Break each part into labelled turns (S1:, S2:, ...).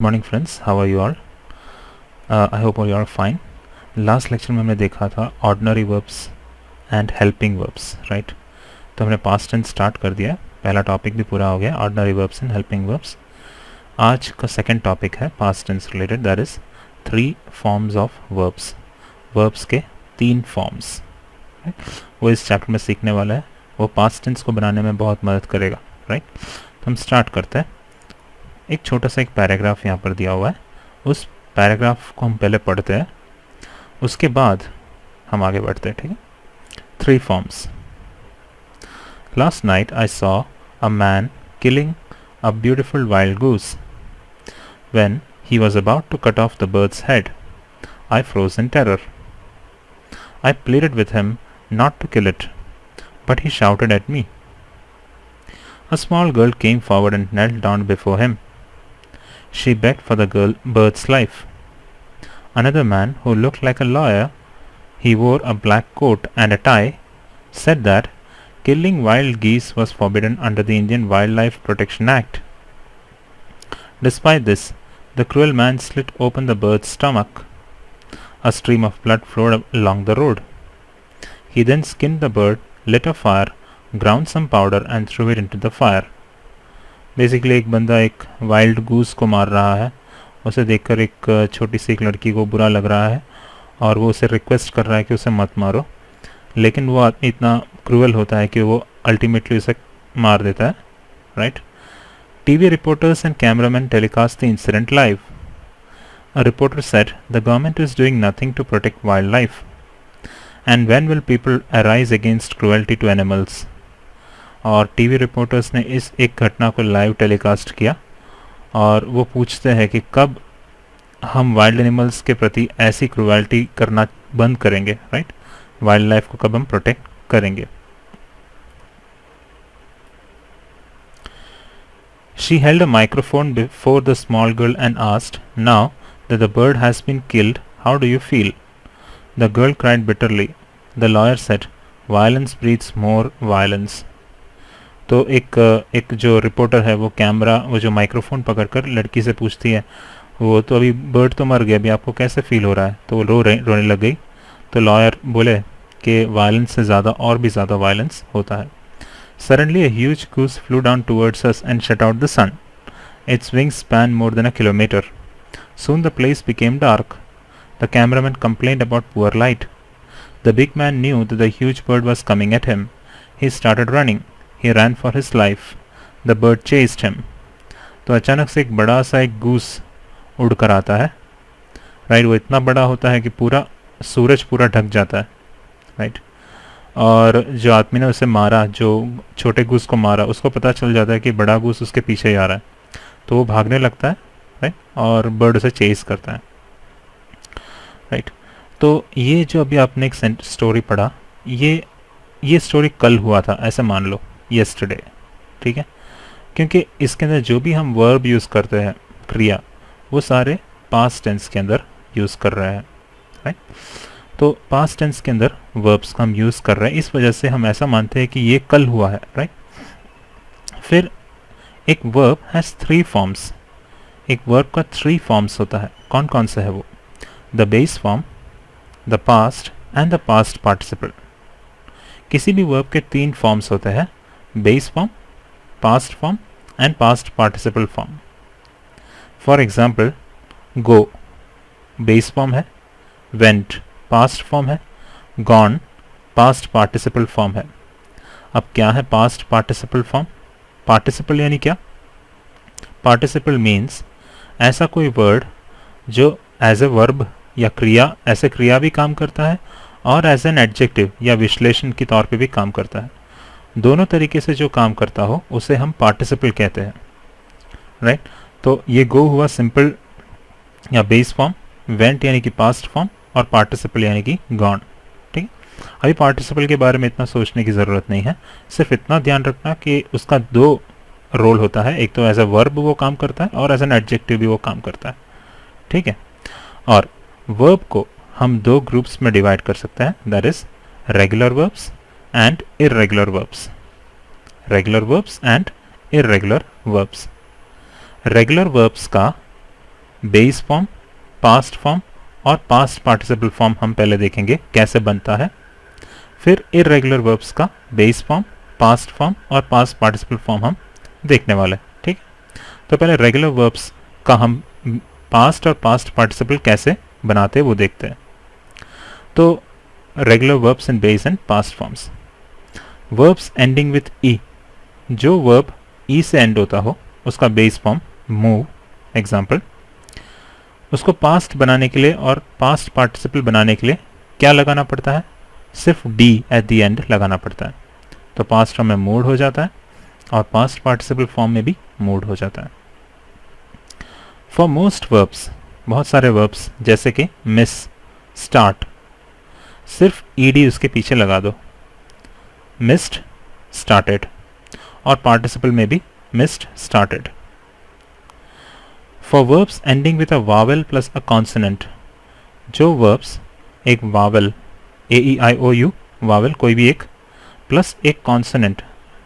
S1: Morning friends, how are you all? I hope you are fine. Last lecture में हमने देखा था ordinary verbs and helping verbs, right? तो हमने past tense start कर दिया. पहला टॉपिक भी पूरा हो गया, ordinary verbs and helping verbs. आज का सेकंड टॉपिक है past tense related, that is 3 forms of verbs. Verbs के 3 फॉर्म्स वो इस चैप्टर में सीखने वाला है. वो पास्ट टेंस को बनाने में बहुत मदद करेगा, राइट? तो हम स्टार्ट करते हैं. एक छोटा सा एक पैराग्राफ यहाँ पर दिया हुआ है, उस पैराग्राफ को हम पहले पढ़ते हैं, उसके बाद हम आगे बढ़ते हैं, ठीक है? 3 forms. Last night I saw a man killing a beautiful wild goose. When he was about to cut off the bird's head, I froze in terror. I pleaded with him not to kill it, but he shouted at me. A small girl came forward and knelt down before him. She begged for the bird's life. Another man, who looked like a lawyer, he wore a black coat and a tie, said that killing wild geese was forbidden under the Indian Wildlife Protection Act. Despite this, the cruel man slit open the bird's stomach. A stream of blood flowed along the road. He then skinned the bird, lit a fire, ground some powder and threw it into the fire. Basically एक बंदा एक wild goose को मार रहा है. उसे देखकर एक छोटी सी एक लड़की को बुरा लग रहा है और वो उसे रिक्वेस्ट कर रहा है कि उसे मत मारो, लेकिन वो आदमी इतना क्रूअल होता है कि वो अल्टीमेटली उसे मार देता है, right? TV reporters and cameraman telecast the incident live. A reporter said, "The government is doing nothing to protect wildlife. And when will people arise against cruelty to animals?" और TV reporters ने इस एक घटना को live telecast किया और वो पूछते हैं कि कब हम वाइल्ड एनिमल्स के प्रति ऐसी क्रुएल्टी करना बंद करेंगे, राइट? वाइल्ड लाइफ को कब हम प्रोटेक्ट करेंगे. She held a microphone before the small girl and asked, "Now that the bird has been killed, how do you feel?" The girl cried bitterly. The lawyer said, "Violence breeds more violence." तो एक जो reporter है वो वो जो microphone पकड़कर लड़की से पूछती है, वो तो अभी बर्ड तो मर गया, अभी आपको कैसे फील हो रहा है? तो वो रोने लग गई. तो लॉयर बोले कि वायलेंस से ज़्यादा और भी ज़्यादा वायलेंस होता है. Suddenly a huge goose flew down towards us and shut out the sun. Its wings spanned more than a kilometer. Soon the place became dark. The cameraman complained about poor light. The big man knew that the huge bird was coming at him. He started running. He ran for his life. The bird chased him. तो अचानक से एक बड़ा सा एक goose उड़कर आता है, राइट? वो इतना बड़ा होता है कि पूरा सूरज पूरा ढक जाता है, राइट? और जो आदमी ने उसे मारा, जो छोटे गूस को मारा, उसको पता चल जाता है कि बड़ा गूस उसके पीछे ही आ रहा है. तो वो भागने लगता है, राइट? और बर्ड उसे चेस करता है, राइट? तो ये जो अभी आपने एक स्टोरी पढ़ा, ये स्टोरी कल हुआ था, ऐसे मान लो, येस्टरडे, ठीक है? क्योंकि इसके अंदर जो भी हम वर्ब यूज़ करते हैं, क्रिया, वो सारे पास्ट टेंस के अंदर यूज़ कर रहे हैं, राइट? तो पास्ट टेंस के अंदर वर्ब्स का हम यूज़ कर रहे हैं, इस वजह से हम ऐसा मानते हैं कि ये कल हुआ है, राइट? फिर एक वर्ब हैज़ 3 फॉर्म्स. एक वर्ब का 3 फॉर्म्स होता है. कौन कौन सा है वो? The base form, the past and the past participle. किसी भी वर्ब के 3 फॉर्म्स होते हैं: base form, past form and past participle form. For example, go base form है, वेंट पास्ट फॉर्म है, गॉन पास्ट पार्टिसिपल फॉर्म है. अब क्या है पास्ट पार्टिसिपल फॉर्म? पार्टिसिपल यानी क्या? पार्टिसिपल मीन्स ऐसा कोई वर्ड जो एज ए वर्ब या क्रिया, ऐसे क्रिया भी काम करता है और एज एन एडजेक्टिव या विश्लेषण के तौर पे भी काम करता है. दोनों तरीके से जो काम करता हो उसे हम पार्टिसिपल कहते हैं, राइट? तो ये गो हुआ सिंपल या बेस फॉर्म, वेंट यानी कि पास्ट फॉर्म और पार्टिसिपल यानी कि गॉन, ठीक है? अभी पार्टिसिपल के बारे में इतना सोचने की ज़रूरत नहीं है, सिर्फ इतना ध्यान रखना कि उसका 2 रोल होता है. एक तो एज ए वर्ब वो काम करता है और एज एन एडजेक्टिव भी वो काम करता है, ठीक है? और वर्ब को हम 2 ग्रुप्स में डिवाइड कर सकते हैं, that is regular verbs and irregular verbs. Regular verbs and irregular verbs. Regular verbs का बेस फॉर्म, पास्ट फॉर्म और पास्ट पार्टिसिपल फॉर्म हम पहले देखेंगे कैसे बनता है, फिर इर्रेगुलर वर्ब्स का बेस फॉर्म, पास्ट फॉर्म और पास्ट पार्टिसिपल फॉर्म हम देखने वाले हैं। ठीक, तो पहले रेगुलर वर्ब्स का हम पास्ट और पास्ट पार्टिसिपल कैसे बनाते हैं वो देखते हैं। तो regular verbs in base and past forms. Verbs ending with E, जो वर्ब ई से एंड होता हो उसका बेस फॉर्म मूव एग्जाम्पल, उसको पास्ट बनाने के लिए और पास्ट पार्टिसिपल बनाने के लिए क्या लगाना पड़ता है, सिर्फ डी एट द एंड लगाना पड़ता है। तो पास्ट फॉर्म में मूड हो जाता है और पास्ट पार्टिसिपल फॉर्म में भी मूड हो जाता है। फॉर मोस्ट वर्ब्स, बहुत सारे वर्ब्स जैसे कि मिस, स्टार्ट, सिर्फ ईडी उसके पीछे लगा दो, मिस्ड, स्टार्टेड, और पार्टिसिपल में भी missed, started. For verbs ending with a Wavell plus a consonant, जो वर्ब्स एक वावेल AEIOU वावेल कोई भी एक प्लस एक कॉन्सोनेंट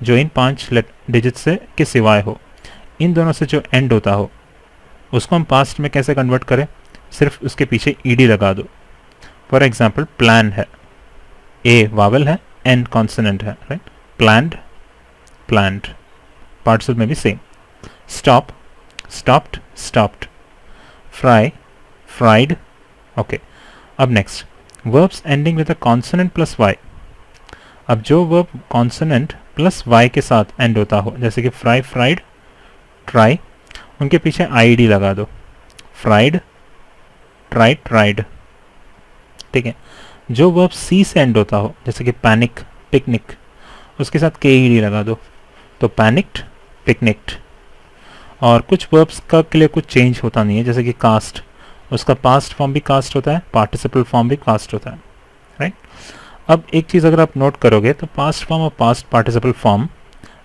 S1: जो इन 5 डिजिट से के सिवाय हो, इन दोनों से जो एंड होता हो उसको हम पास्ट में कैसे कन्वर्ट करें, सिर्फ उसके पीछे ईडी लगा दो। फॉर एग्जाम्पल प्लान है, ए वावेल है, एन कॉन्सोनेंट है, राइट, प्लान्ड, प्लान्ड, पार्टिसिपल में भी same. Stop, stopped, stopped, fry, fried. Okay, अब next verbs ending with a consonant plus Y. अब जो वर्ब कॉन्सोनेंट प्लस वाई के साथ एंड होता हो, जैसे कि फ्राई, फ्राइड, ट्राई, उनके पीछे आईडी लगा दो, फ्राइड, ट्राइड, ट्राइड। ठीक है, जो वर्ब सी से एंड होता हो जैसे कि पैनिक, पिकनिक, उसके साथ KED लगा दो, तो पैनिक्ड, पिकनिक्ड। और कुछ वर्ब्स का के लिए कुछ चेंज होता नहीं है, जैसे कि कास्ट, उसका पास्ट फॉर्म भी कास्ट होता है, पार्टिसिपल फॉर्म भी कास्ट होता है, राइट। अब एक चीज़ अगर आप नोट करोगे तो पास्ट फॉर्म और past participle form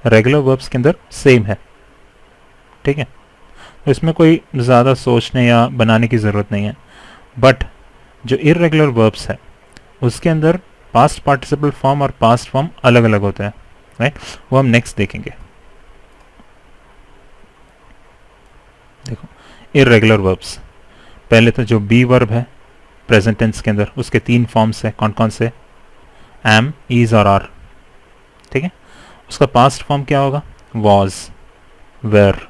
S1: regular verbs के अंदर सेम है। ठीक है, तो इसमें कोई ज़्यादा सोचने या बनाने की ज़रूरत नहीं है। बट जो इर्रेगुलर वर्ब्स है उसके अंदर पास्ट पार्टिसिपल फॉर्म और पास्ट फॉर्म अलग अलग होते हैं, राइट, वो हम नेक्स्ट देखेंगे। देखो इर्रेगुलर वर्ब्स, पहले तो जो बी वर्ब है प्रेजेंट टेंस के अंदर उसके 3 फॉर्म्स है, कौन कौन से, एम, इज और आर। ठीक है, उसका पास्ट फॉर्म क्या होगा, वॉज, वेर,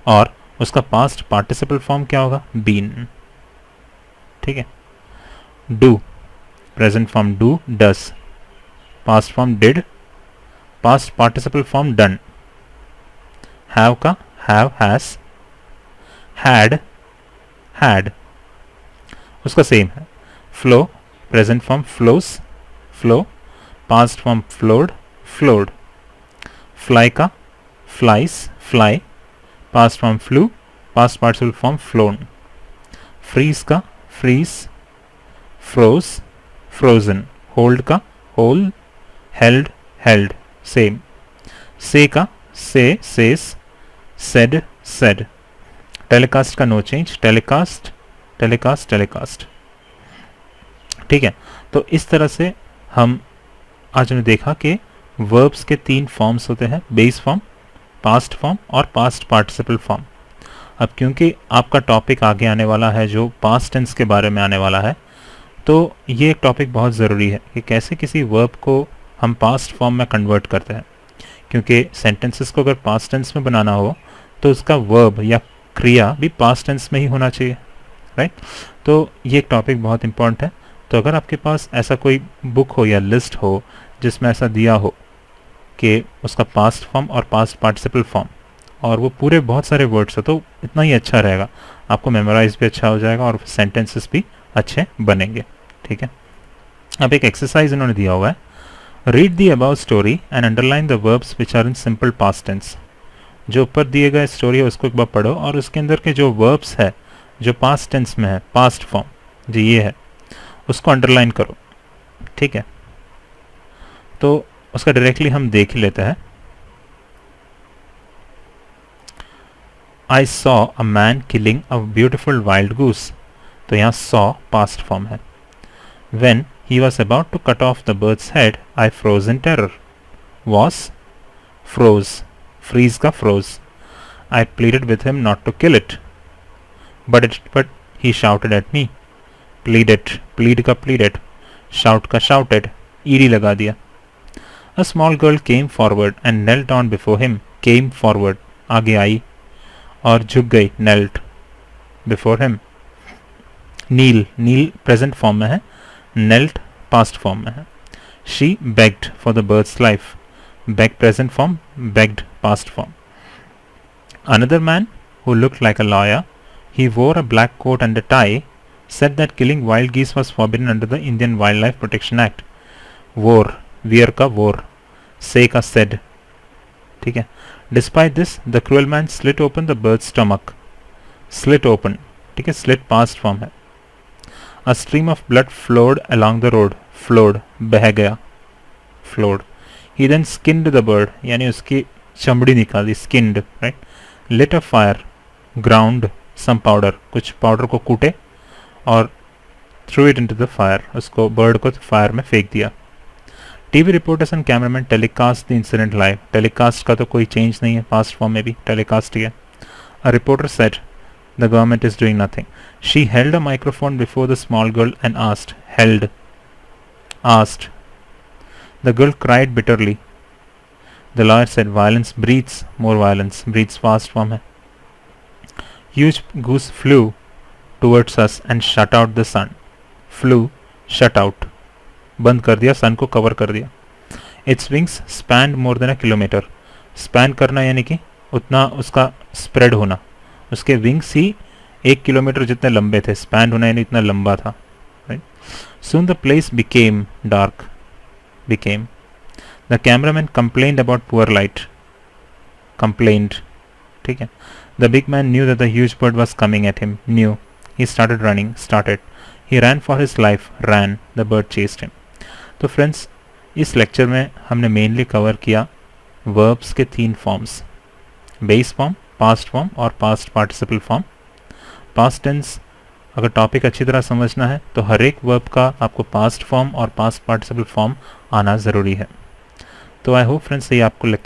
S1: और उसका पास्ट पार्टिसिपल फॉर्म क्या होगा, बीन। ठीक है, do, present form do, does, past form did, past participle form done. Have का हैव, हैज, हैड, हैड, उसका सेम है। Flow, present form flows, flow, past form flowed, flowed. Fly का flies, fly, past form flew, past participle form flown. Freeze का freeze, froze, frozen. Hold का hold, held, held, same. Say का say, says, said, said. Telecast का no change, telecast, telecast, telecast. ठीक है, तो इस तरह से हम आज ने देखा कि वर्ब्स के 3 फॉर्म्स होते हैं, बेस फॉर्म, पास्ट फॉर्म और पास्ट पार्टिसिपल फॉर्म। अब क्योंकि आपका टॉपिक आगे आने वाला है जो पास्ट टेंस के बारे में आने वाला है, तो ये एक टॉपिक बहुत ज़रूरी है कि कैसे किसी वर्ब को हम पास्ट फॉर्म में कन्वर्ट करते हैं, क्योंकि सेंटेंसेस को अगर पास्ट टेंस में बनाना हो तो उसका वर्ब या क्रिया भी पास्ट टेंस में ही होना चाहिए, राइट। तो ये एक टॉपिक बहुत इंपॉर्टेंट है। तो अगर आपके पास ऐसा कोई बुक हो या लिस्ट हो जिसमें ऐसा दिया हो कि उसका पास्ट फॉर्म और पास्ट पार्टिसिपल फॉर्म और वो पूरे बहुत सारे वर्ड्स हो, तो इतना ही अच्छा रहेगा, आपको मेमोराइज भी अच्छा हो जाएगा और सेंटेंसेस भी अच्छे बनेंगे। ठीक है, अब एक एक्सरसाइज इन्होंने दिया हुआ है, read the about story and underline the verbs which are in simple past tense. जो ऊपर दिए गए स्टोरी है उसको एक बार पढ़ो और उसके अंदर के जो वर्ब्स है जो पास्ट टेंस में है, पास्ट फॉर्म जो ये है, उसको अंडरलाइन करो। ठीक है, तो उसका डायरेक्टली हम देख ही लेते हैं। I saw a man killing a beautiful wild goose. तो यहाँ saw past form है। When he was about to cut off the bird's head, I froze in terror. Was, froze, freeze का froze. I pleaded with him not to kill it. but he shouted at me. Plead का pleaded, shout का shouted, ed लगा दिया. A small girl came forward and knelt down before him. Came forward, आगे आई और झुक गई, knelt before him. kneel present form में है, knelt past form में है. She begged for the bird's life. Beg present form, begged past form. Another man who looked like a lawyer, he wore a black coat and a tie, said that killing wild geese was forbidden under the Indian Wildlife Protection Act. Wore, wear का wore, say का said. ठीक है. Despite this, the cruel man slit open the bird's stomach. Slit open, ठीक है, slit past form है. A stream of blood flowed along the road. Flowed, बह गया, flowed. He then skinned the bird, यानी उसकी चमड़ी निकाली, skinned, right? Lit a fire, ground some powder, कुछ पाउडर को कूटे और threw it into the fire, उसको bird को फायर में फेंक दिया. TV reporters and cameramen telecast the incident live. Telecast का तो कोई चेंज नहीं है, past form में भी telecast ही है. A reporter said, the government is doing nothing. She held a microphone before the small girl and asked. The girl cried bitterly. The lawyer said, violence breeds more violence. Breeds fast form है. Huge goose flew towards us and shut out the sun. Flew, shut out. बंद कर दिया, सन को cover कर दिया. Its wings spanned more than a kilometer. Span करना यानी कि उतना उसका स्प्रेड होना. उसके विंग्स ही 1 किलोमीटर जितने लंबे थे. स्पैन होना यानी इतना लंबा था. Right? Soon the place became dark. The cameraman complained about poor light. Complained. ठीक है. The big man knew that the huge bird was coming at him. Knew. He started running. He ran for his life. Ran. The bird chased him. तो friends, इस lecture में हमने mainly cover किया verbs के 3 forms, base form, past form और past participle form. Past tense अगर topic अच्छी तरह समझना है तो हर एक वर्ब का आपको पास्ट फॉर्म और पास्ट पार्टिसिपल फॉर्म आना ज़रूरी है. तो आई होप फ्रेंड्स ये आपको लेक्चर